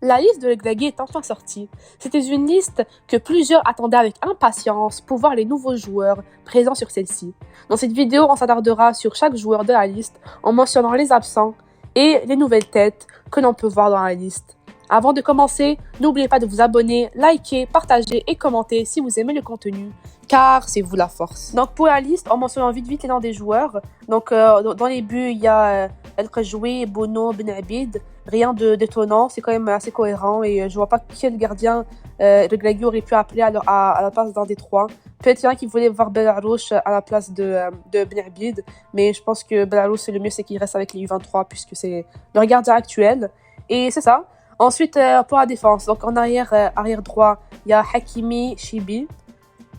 La liste de Regragui est enfin sortie. C'était une liste que plusieurs attendaient avec impatience pour voir les nouveaux joueurs présents sur celle-ci. Dans cette vidéo, on s'attardera sur chaque joueur de la liste en mentionnant les absents et les nouvelles têtes que l'on peut voir dans la liste. Avant de commencer, n'oubliez pas de vous abonner, liker, partager et commenter si vous aimez le contenu, car c'est vous la force. Donc pour la liste, en mentionnant vite les noms des joueurs, donc dans les buts, il y a El Khajwi, Bono, Ben Abid. Rien d'étonnant, c'est quand même assez cohérent et je vois pas quel gardien Regragui aurait pu appeler à la place d'un des trois. Peut-être qu'il y en a qui voulaient voir Belarouche à la place de Ben Abid, mais je pense que Belarouche, c'est le mieux, c'est qu'il reste avec les U23 puisque c'est leur gardien actuel. Et c'est ça. Ensuite, pour la défense, donc en arrière droit, il y a Hakimi, Chibi.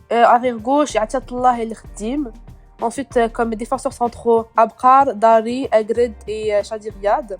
Arrière gauche, il y a Atiatullah El Khdim. Ensuite, comme défenseurs centraux, Abkar, Dari, Agred et Shadi Riyad.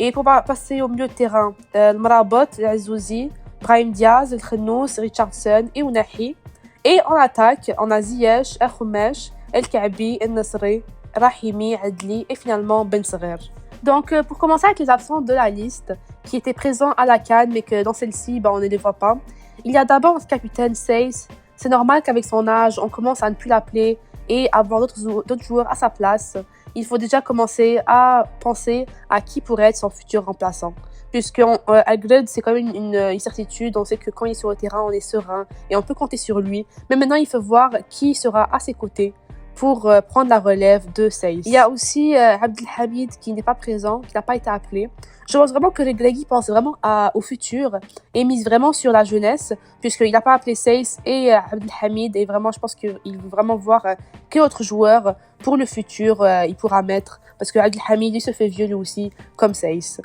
Et pour passer au milieu de terrain, le Marabot, l'Azouzi, Brahim Diaz, El Khenous, Richardson et Ounahi. Et en attaque, on a Ziyech, El Khoumesh, El Kaabi, El Nasri, Rahimi, Adli et finalement Ben Seghir. Donc, pour commencer avec les absents de la liste, qui étaient présents à la CAN, mais que dans celle-ci, on ne les voit pas. Il y a d'abord notre capitaine Seyss. C'est normal qu'avec son âge, on commence à ne plus l'appeler et avoir d'autres joueurs à sa place. Il faut déjà commencer à penser à qui pourrait être son futur remplaçant. Puisque Algred, c'est quand même une certitude. On sait que quand il est sur le terrain, on est serein et on peut compter sur lui. Mais maintenant, il faut voir qui sera à ses côtés pour prendre la relève de Seyss. Il y a aussi Abdelhamid qui n'est pas présent, qui n'a pas été appelé. Je pense vraiment que Regragui pense vraiment au futur et mise vraiment sur la jeunesse, puisqu'il n'a pas appelé Seyss et Abdelhamid. Et vraiment, je pense qu'il veut vraiment voir quel autre joueur pour le futur il pourra mettre, parce que Abdelhamid, il se fait vieux lui aussi, comme Seyss.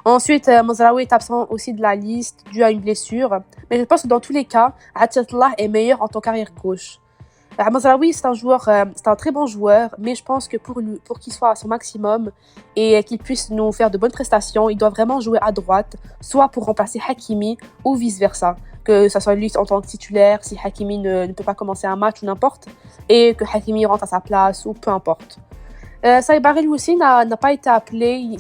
Ensuite, Mazraoui est absent aussi de la liste dû à une blessure. Mais je pense que dans tous les cas, Atiatullah est meilleur en tant qu'arrière gauche. Mazraoui, c'est un très bon joueur, mais je pense que pour qu'il soit à son maximum et qu'il puisse nous faire de bonnes prestations, il doit vraiment jouer à droite, soit pour remplacer Hakimi ou vice-versa. Que ça soit lui en tant que titulaire, si Hakimi ne peut pas commencer un match ou n'importe, et que Hakimi rentre à sa place ou peu importe. Saïbari lui aussi n'a pas été appelé, il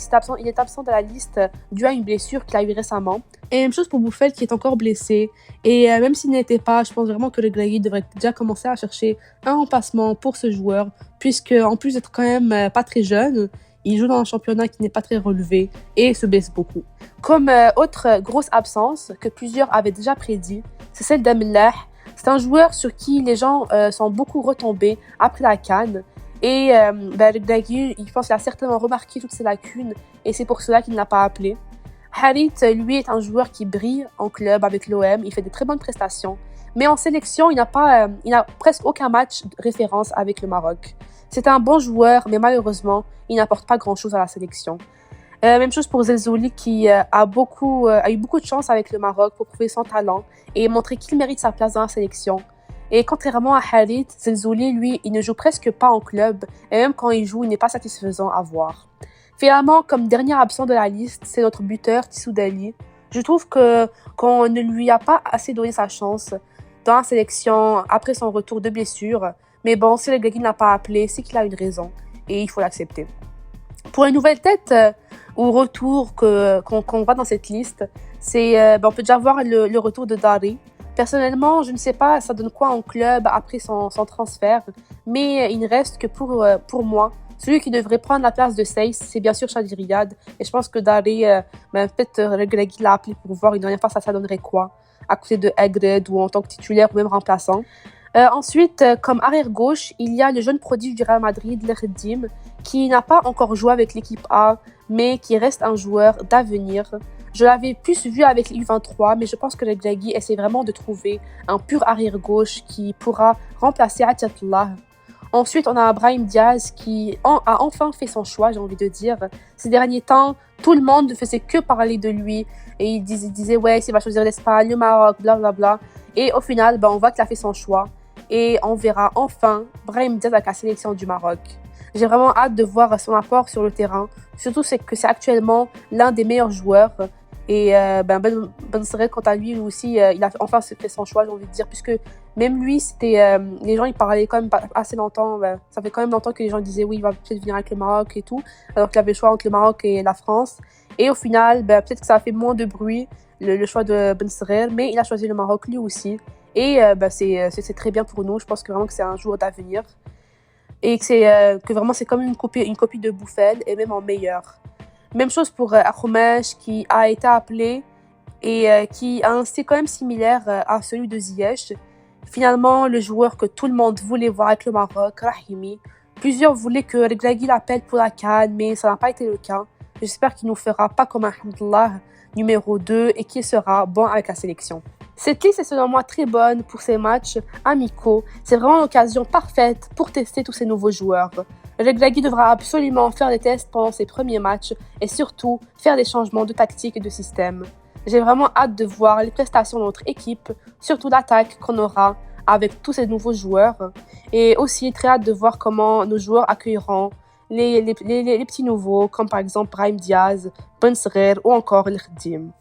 est absent de la liste dû à une blessure qu'il a eue récemment. Et même chose pour Bouffel qui est encore blessé. Et même s'il n'était pas, je pense vraiment que le Regragui devrait déjà commencer à chercher un remplacement pour ce joueur, puisque en plus d'être quand même pas très jeune, il joue dans un championnat qui n'est pas très relevé et se blesse beaucoup. Comme autre grosse absence que plusieurs avaient déjà prédit, c'est celle d'Amellah. C'est un joueur sur qui les gens sont beaucoup retombés après la CAN. Et Regragui, je pense qu'il a certainement remarqué toutes ces lacunes et c'est pour cela qu'il ne l'a pas appelé. Harit, lui, est un joueur qui brille en club avec l'OM, il fait de très bonnes prestations, mais en sélection, il n'a presque aucun match de référence avec le Maroc. C'est un bon joueur, mais malheureusement, il n'apporte pas grand-chose à la sélection. Même chose pour Zelzouli qui a eu beaucoup de chance avec le Maroc pour prouver son talent et montrer qu'il mérite sa place dans la sélection. Et contrairement à Harit, Zelzouli, lui, il ne joue presque pas en club, et même quand il joue, il n'est pas satisfaisant à voir. Finalement, comme dernier absent de la liste, c'est notre buteur, Tissou Dali. Je trouve qu'on ne lui a pas assez donné sa chance dans la sélection après son retour de blessure. Mais bon, si le Regragui ne l'a pas appelé, c'est qu'il a une raison, et il faut l'accepter. Pour les nouvelles têtes ou retours qu'on voit dans cette liste, on peut déjà voir le retour de Dari. Personnellement, je ne sais pas ça donne quoi en club après son transfert, mais il ne reste que pour moi, celui qui devrait prendre la place de Seyss, c'est bien sûr Shadi Riyad. Et je pense que Dari, peut-être Regragui l'a appelé pour voir une dernière fois ça donnerait quoi, à côté de Agred ou en tant que titulaire ou même remplaçant. Ensuite, comme arrière-gauche, il y a le jeune prodige du Real Madrid, El Khdim, qui n'a pas encore joué avec l'équipe A, mais qui reste un joueur d'avenir. Je l'avais plus vu avec les U23, mais je pense que Regragui essaie vraiment de trouver un pur arrière-gauche qui pourra remplacer Atiatullah. Ensuite, on a Brahim Diaz qui a enfin fait son choix, j'ai envie de dire. Ces derniers temps, tout le monde ne faisait que parler de lui. Et il disait ouais, s'il va choisir l'Espagne, le Maroc, blablabla. Et au final, on voit qu'il a fait son choix. Et on verra enfin Brahim Diaz avec la sélection du Maroc. J'ai vraiment hâte de voir son apport sur le terrain. Surtout que c'est actuellement l'un des meilleurs joueurs. Et Ben Seghir, quant à lui aussi, il a enfin fait son choix, j'ai envie de dire, puisque même lui, les gens, ils parlaient quand même assez longtemps. Ça fait quand même longtemps que les gens disaient oui, il va peut-être venir avec le Maroc et tout, alors qu'il avait le choix entre le Maroc et la France. Et au final, peut-être que ça a fait moins de bruit, le choix de Ben Seghir, mais il a choisi le Maroc lui aussi. Et c'est très bien pour nous. Je pense que vraiment que c'est un joueur d'avenir. Et que vraiment c'est comme une copie de Bouffel, et même en meilleur. Même chose pour Akhomesh, qui a été appelé et qui a un style quand même similaire à celui de Ziyech. Finalement, le joueur que tout le monde voulait voir avec le Maroc, Rahimi. Plusieurs voulaient que Regragui l'appelle pour la CAN, mais ça n'a pas été le cas. J'espère qu'il nous fera pas comme un Hamdallah numéro 2 et qu'il sera bon avec la sélection. Cette liste est selon moi très bonne pour ces matchs amicaux. C'est vraiment l'occasion parfaite pour tester tous ces nouveaux joueurs. Regragui devra absolument faire des tests pendant ses premiers matchs et surtout faire des changements de tactique et de système. J'ai vraiment hâte de voir les prestations de notre équipe, surtout l'attaque qu'on aura avec tous ces nouveaux joueurs. Et aussi très hâte de voir comment nos joueurs accueilleront les petits nouveaux, comme par exemple Brahim Diaz, Ben Seghir ou encore El Khadim.